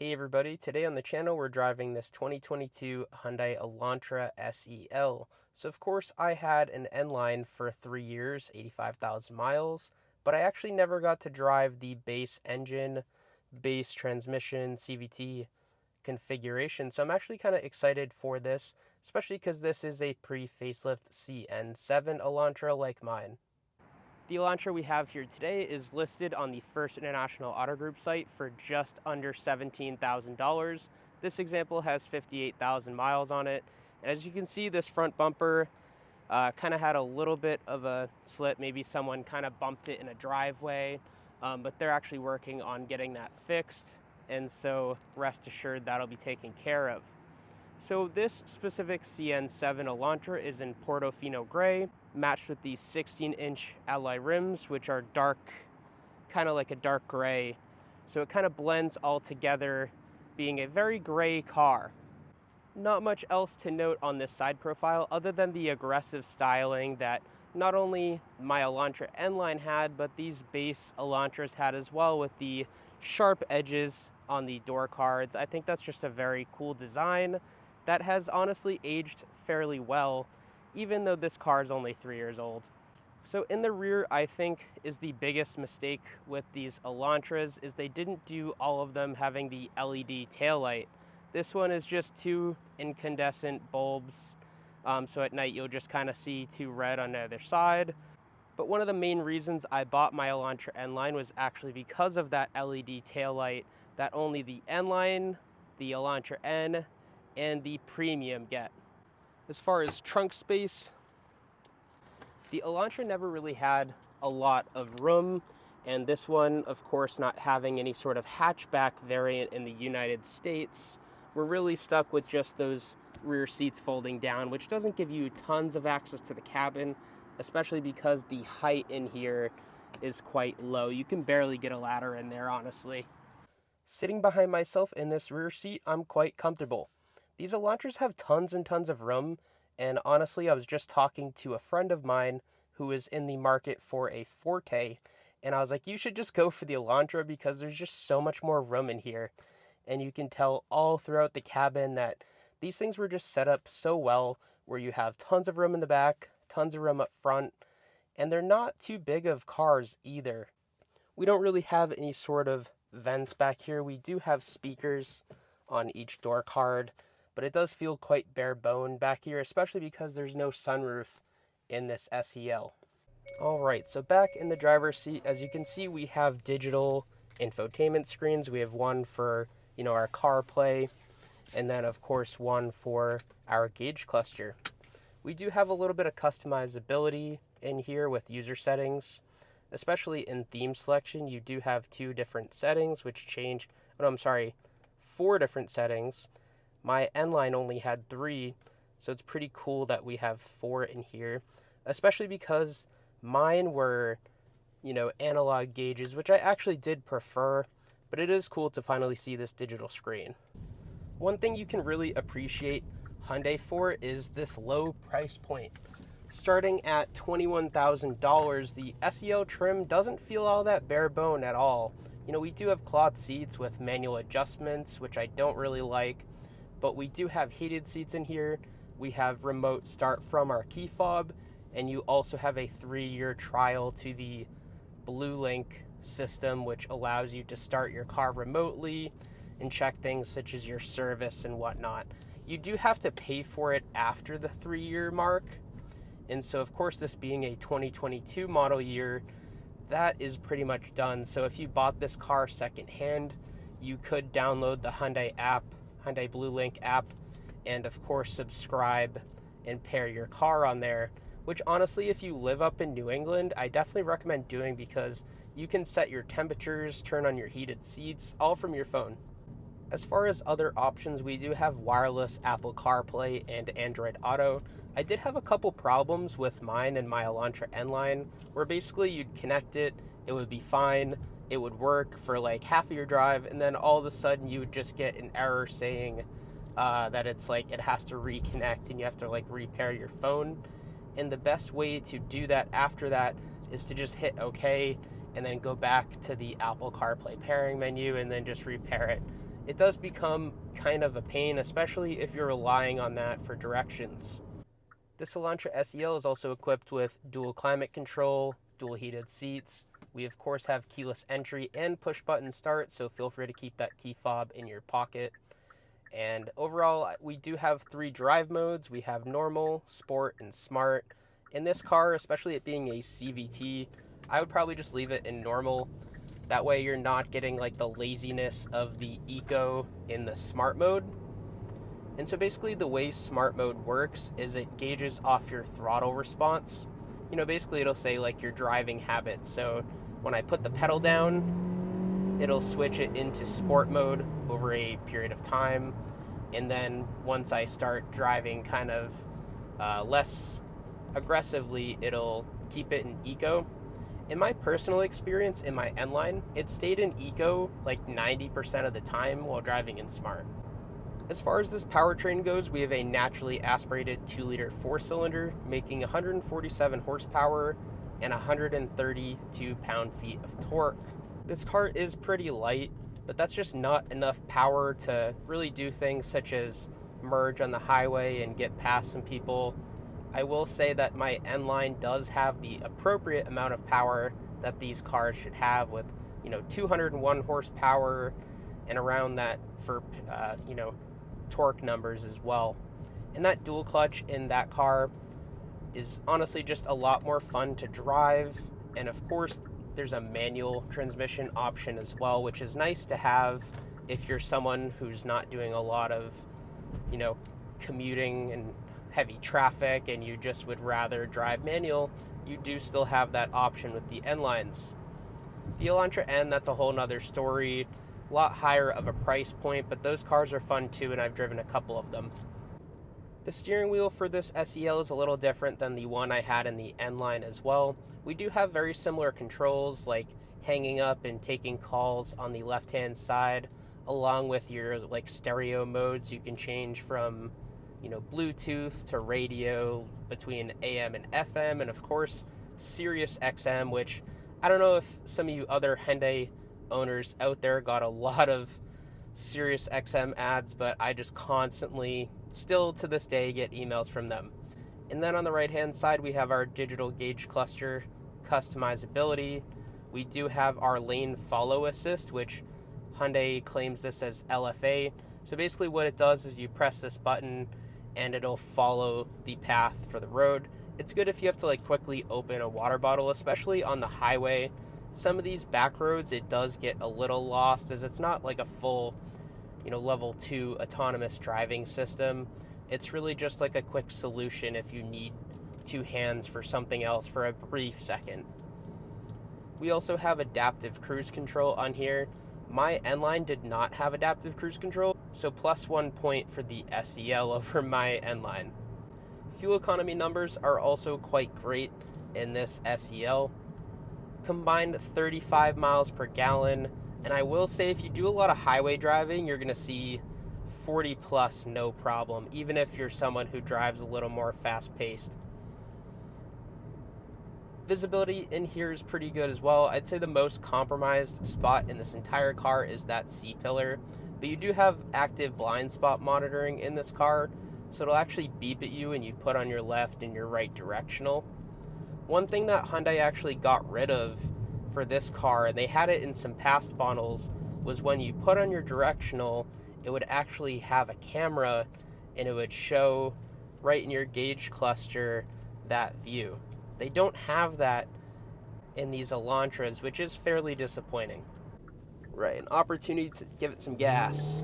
Hey everybody, today on the channel we're driving this 2022 Hyundai Elantra SEL. So of course I had an N-Line for 3 years, 85,000 miles, but I actually never got to drive the base engine, base transmission, CVT configuration. So I'm actually kind of excited for this, especially because this is a pre-facelift CN7 Elantra like mine. The Elantra we have here today is listed on the First International Auto Group site for just under $17,000. This example has 58,000 miles on it. And as you can see, this front bumper kind of had a little bit of a slip. Maybe someone kind of bumped it in a driveway, but they're actually working on getting that fixed. And so rest assured that'll be taken care of. So this specific CN7 Elantra is in Portofino gray, matched with these 16-inch alloy rims, which are dark, kind of like a dark gray. So it kind of blends all together, being a very gray car. Not much else to note on this side profile other than the aggressive styling that not only my Elantra N-Line had, but these base Elantras had as well, with the sharp edges on the door cards. I think that's just a very cool design that has honestly aged fairly well, even though this car is only 3 years old. So in the rear, I think is the biggest mistake with these Elantras is they didn't do all of them having the LED taillight. This one is just two incandescent bulbs, so at night you'll just kind of see two red on either side. But one of the main reasons I bought my Elantra N-Line was actually because of that LED taillight that only the N-Line, the Elantra N, and the Premium get. As far as trunk space, the Elantra never really had a lot of room, and this one, of course, not having any sort of hatchback variant in the United States, we're really stuck with just those rear seats folding down, which doesn't give you tons of access to the cabin, especially because the height in here is quite low. You can barely get a ladder in there, honestly. Sitting behind myself in this rear seat, I'm quite comfortable. These Elantras have tons and tons of room, and honestly, I was just talking to a friend of mine who is in the market for a Forte, and I was like, you should just go for the Elantra because there's just so much more room in here. And you can tell all throughout the cabin that these things were just set up so well, where you have tons of room in the back, tons of room up front, and they're not too big of cars either. We don't really have any sort of vents back here. We do have speakers on each door card, but it does feel quite bare bone back here, especially because there's no sunroof in this SEL. Alright, so back in the driver's seat, as you can see, we have digital infotainment screens. We have one for, our CarPlay, and then of course one for our gauge cluster. We do have a little bit of customizability in here with user settings, especially in theme selection. You do have 2 different settings which change, 4 different settings. My N-Line only had 3, so it's pretty cool that we have 4 in here, especially because mine were, analog gauges, which I actually did prefer, but it is cool to finally see this digital screen. One thing you can really appreciate Hyundai for is this low price point. Starting at $21,000, the SEL trim doesn't feel all that bare bone at all. We do have cloth seats with manual adjustments, which I don't really like, but we do have heated seats in here. We have remote start from our key fob, and you also have a 3-year trial to the Blue Link system, which allows you to start your car remotely and check things such as your service and whatnot. You do have to pay for it after the 3-year mark, and so of course, this being a 2022 model year, that is pretty much done. So if you bought this car secondhand, you could download the Hyundai app, Hyundai Blue Link app, and of course subscribe and pair your car on there, which honestly, if you live up in New England, I definitely recommend doing because you can set your temperatures, turn on your heated seats, all from your phone. As far as other options, we do have wireless Apple CarPlay and Android Auto. I did have a couple problems with mine and my Elantra N-Line, where basically you'd connect it, it would be fine, it would work for like half of your drive, and then all of a sudden you would just get an error saying that it's like it has to reconnect and you have to like repair your phone. And the best way to do that after that is to just hit OK and then go back to the Apple CarPlay pairing menu and then just repair it. it does become kind of a pain, especially if you're relying on that for directions. This Elantra SEL is also equipped with dual climate control, dual heated seats. We of course have keyless entry and push button start, so feel free to keep that key fob in your pocket. And overall, we do have 3 drive modes. We have normal, sport, and smart. In this car, especially it being a CVT, I would probably just leave it in normal. That way you're not getting like the laziness of the eco in the smart mode. And so basically the way smart mode works is it gauges off your throttle response. Basically it'll say like your driving habits. So when I put the pedal down, it'll switch it into sport mode over a period of time. And then once I start driving kind of less aggressively, it'll keep it in eco. In my personal experience in my N-Line, it stayed in eco like 90% of the time while driving in smart. As far as this powertrain goes, we have a naturally aspirated 2-liter 4-cylinder, making 147 horsepower and 132 pound-feet of torque. This car is pretty light, but that's just not enough power to really do things such as merge on the highway and get past some people. I will say that my N-Line does have the appropriate amount of power that these cars should have, with 201 horsepower and around that for torque numbers as well. And that dual clutch in that car is honestly just a lot more fun to drive. And of course, there's a manual transmission option as well, which is nice to have if you're someone who's not doing a lot of, commuting and heavy traffic and you just would rather drive manual. You do still have that option with the N-Lines. The Elantra N, that's a whole nother story. A lot higher of a price point, but those cars are fun too, and I've driven a couple of them. The steering wheel for this SEL is a little different than the one I had in the N-Line as well. We do have very similar controls, like hanging up and taking calls on the left-hand side, along with your stereo modes. You can change from Bluetooth to radio between AM and FM, and of course Sirius XM, which I don't know if some of you other Hyundai owners out there got a lot of Sirius XM ads, but I just constantly, still to this day, get emails from them. And then on the right hand side we have our digital gauge cluster customizability. We do have our lane follow assist, which Hyundai claims this as LFA. So basically what it does is you press this button and it'll follow the path for the road. It's good if you have to quickly open a water bottle, especially on the highway. Some of these back roads, it does get a little lost, as it's not like a full, level 2 autonomous driving system. It's really just like a quick solution if you need 2 hands for something else for a brief second. We also have adaptive cruise control on here. My N-Line did not have adaptive cruise control, so +1 point for the SEL over my N-Line. Fuel economy numbers are also quite great in this SEL. Combined 35 miles per gallon, and I will say if you do a lot of highway driving, you're going to see 40 plus no problem, even if you're someone who drives a little more fast-paced. Visibility in here is pretty good as well. I'd say the most compromised spot in this entire car is that C-pillar, but you do have active blind spot monitoring in this car, so it'll actually beep at you and you put on your left and your right directional. One thing that Hyundai actually got rid of for this car, and they had it in some past models, was when you put on your directional, it would actually have a camera and it would show right in your gauge cluster that view. They don't have that in these Elantras, which is fairly disappointing. Right, an opportunity to give it some gas.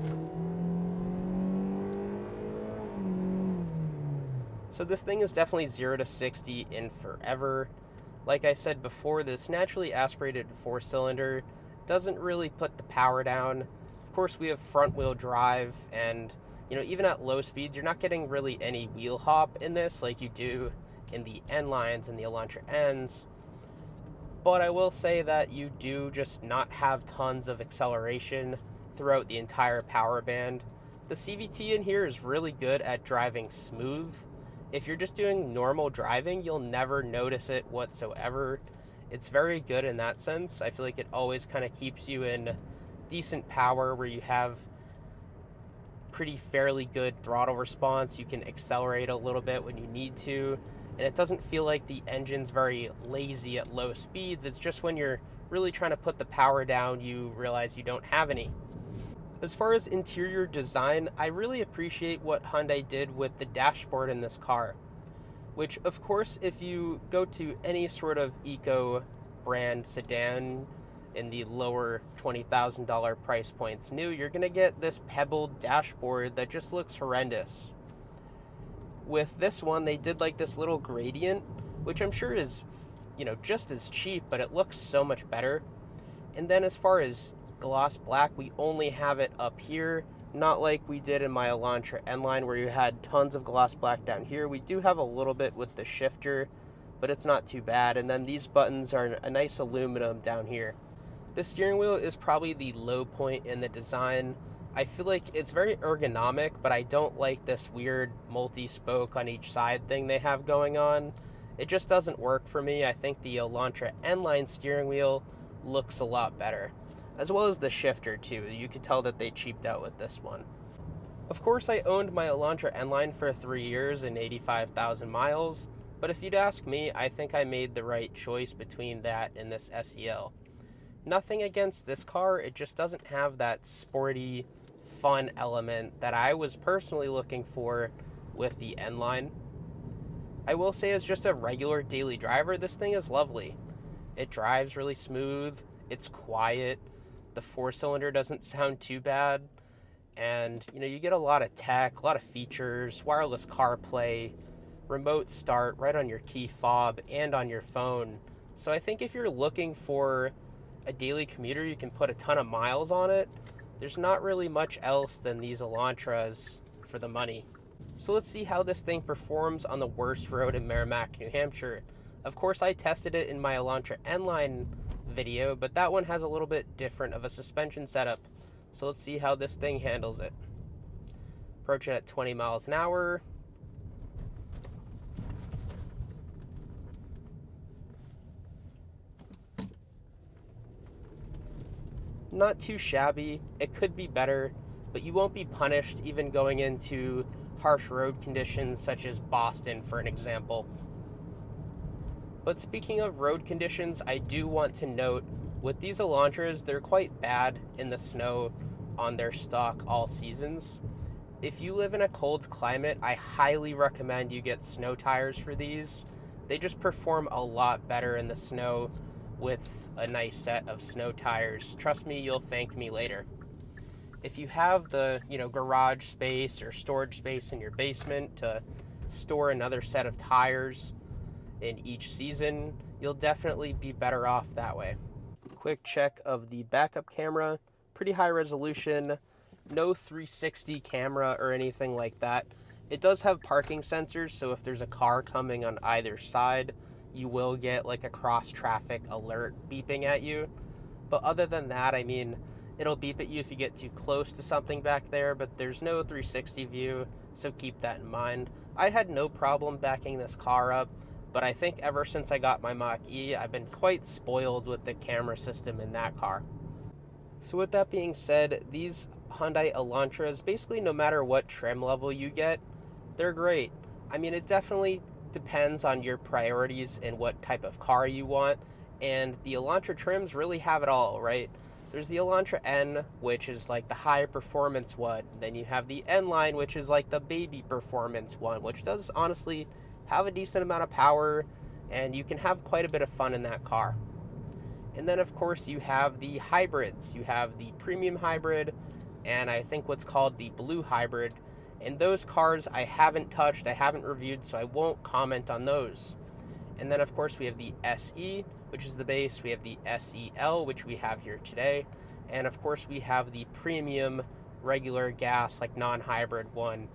So this thing is definitely 0 to 60 in forever. Like I said before, this naturally aspirated 4-cylinder doesn't really put the power down. Of course, we have front wheel drive, and even at low speeds, you're not getting really any wheel hop in this like you do in the N-Lines and the Elantra Ns. But I will say that you do just not have tons of acceleration throughout the entire power band. The CVT in here is really good at driving smooth. If you're just doing normal driving, you'll never notice it whatsoever. It's very good in that sense. I feel like it always kind of keeps you in decent power where you have pretty fairly good throttle response. You can accelerate a little bit when you need to, and it doesn't feel like the engine's very lazy at low speeds. It's just when you're really trying to put the power down, you realize you don't have any. As far as interior design, I really appreciate what Hyundai did with the dashboard in this car, which of course, if you go to any sort of eco brand sedan in the lower $20,000 price points new, you're going to get this pebbled dashboard that just looks horrendous. With this one, they did like this little gradient, which I'm sure is, just as cheap, but it looks so much better. And then as far as gloss black, we only have it up here, not like we did in my Elantra N-Line where you had tons of gloss black down here. We do have a little bit with the shifter, but it's not too bad. And then these buttons are a nice aluminum down here. The steering wheel is probably the low point in the design. I feel like it's very ergonomic, but I don't like this weird multi-spoke on each side thing they have going on. It just doesn't work for me. I think the Elantra N-Line steering wheel looks a lot better, as well as the shifter too. You could tell that they cheaped out with this one. Of course, I owned my Elantra N-Line for 3 years and 85,000 miles, but if you'd ask me, I think I made the right choice between that and this SEL. Nothing against this car, it just doesn't have that sporty, fun element that I was personally looking for with the N-Line. I will say, as just a regular daily driver, this thing is lovely. It drives really smooth, it's quiet, the 4-cylinder doesn't sound too bad, and you get a lot of tech, a lot of features, wireless CarPlay, remote start right on your key fob and on your phone. So I think if you're looking for a daily commuter, you can put a ton of miles on it. There's not really much else than these Elantras for the money. So let's see how this thing performs on the worst road in Merrimack, New Hampshire. Of course, I tested it in my Elantra N-Line video, but that one has a little bit different of a suspension setup. So let's see how this thing handles it. Approach it at 20 miles an hour. Not too shabby. It could be better, but you won't be punished even going into harsh road conditions such as Boston, for an example. But speaking of road conditions, I do want to note, with these Elantras, they're quite bad in the snow on their stock all seasons. If you live in a cold climate, I highly recommend you get snow tires for these. They just perform a lot better in the snow with a nice set of snow tires. Trust me, you'll thank me later. If you have the, garage space or storage space in your basement to store another set of tires in each season, you'll definitely be better off that way. Quick check of the backup camera. Pretty high resolution, no 360 camera or anything like that. It does have parking sensors, so if there's a car coming on either side, you will get like a cross-traffic alert beeping at you. But other than that, it'll beep at you if you get too close to something back there, but there's no 360 view, so keep that in mind. I had no problem backing this car up, but I think ever since I got my Mach-E, I've been quite spoiled with the camera system in that car. So with that being said, these Hyundai Elantras, basically no matter what trim level you get, they're great. It definitely depends on your priorities and what type of car you want, and the Elantra trims really have it all, right? There's the Elantra N, which is like the high performance one. Then you have the N-Line, which is like the baby performance one, which does honestly have a decent amount of power, and you can have quite a bit of fun in that car. And then of course you have the hybrids. You have the premium hybrid, and I think what's called the blue hybrid. And those cars I haven't touched, I haven't reviewed, so I won't comment on those. And then of course we have the SE, which is the base. We have the SEL, which we have here today. And of course we have the premium regular gas, like non-hybrid one.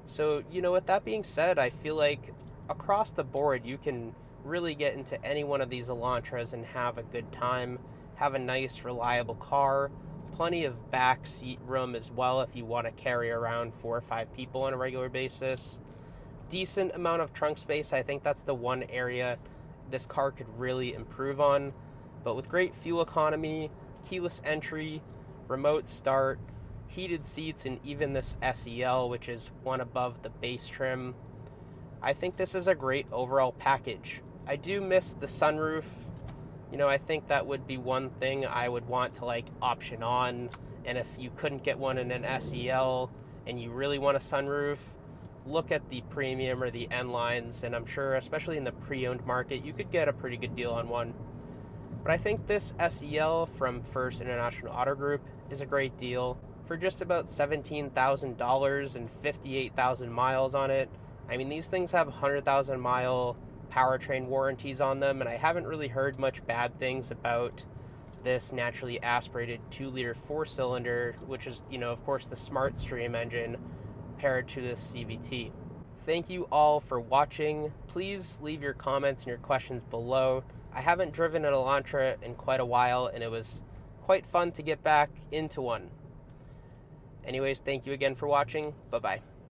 So, with that being said, I feel like across the board you can really get into any one of these Elantras and have a good time, have a nice, reliable car. Plenty of back seat room as well if you want to carry around 4 or 5 people on a regular basis. Decent amount of trunk space. I think that's the one area this car could really improve on. But with great fuel economy, keyless entry, remote start, heated seats, and even this SEL, which is one above the base trim. I think this is a great overall package. I do miss the sunroof. I think that would be one thing I would want to option on. And if you couldn't get one in an SEL and you really want a sunroof, look at the premium or the N lines, and I'm sure, especially in the pre-owned market, you could get a pretty good deal on one. But I think this SEL from First International Auto Group is a great deal for just about $17,000 and 58,000 miles on it. I mean, these things have 100,000 mile powertrain warranties on them, and I haven't really heard much bad things about this naturally aspirated 2-liter 4-cylinder, which is, of course, the Smart Stream engine paired to this CVT. Thank you all for watching. Please leave your comments and your questions below. I haven't driven an Elantra in quite a while, and it was quite fun to get back into one. Anyways, thank you again for watching. Bye-bye.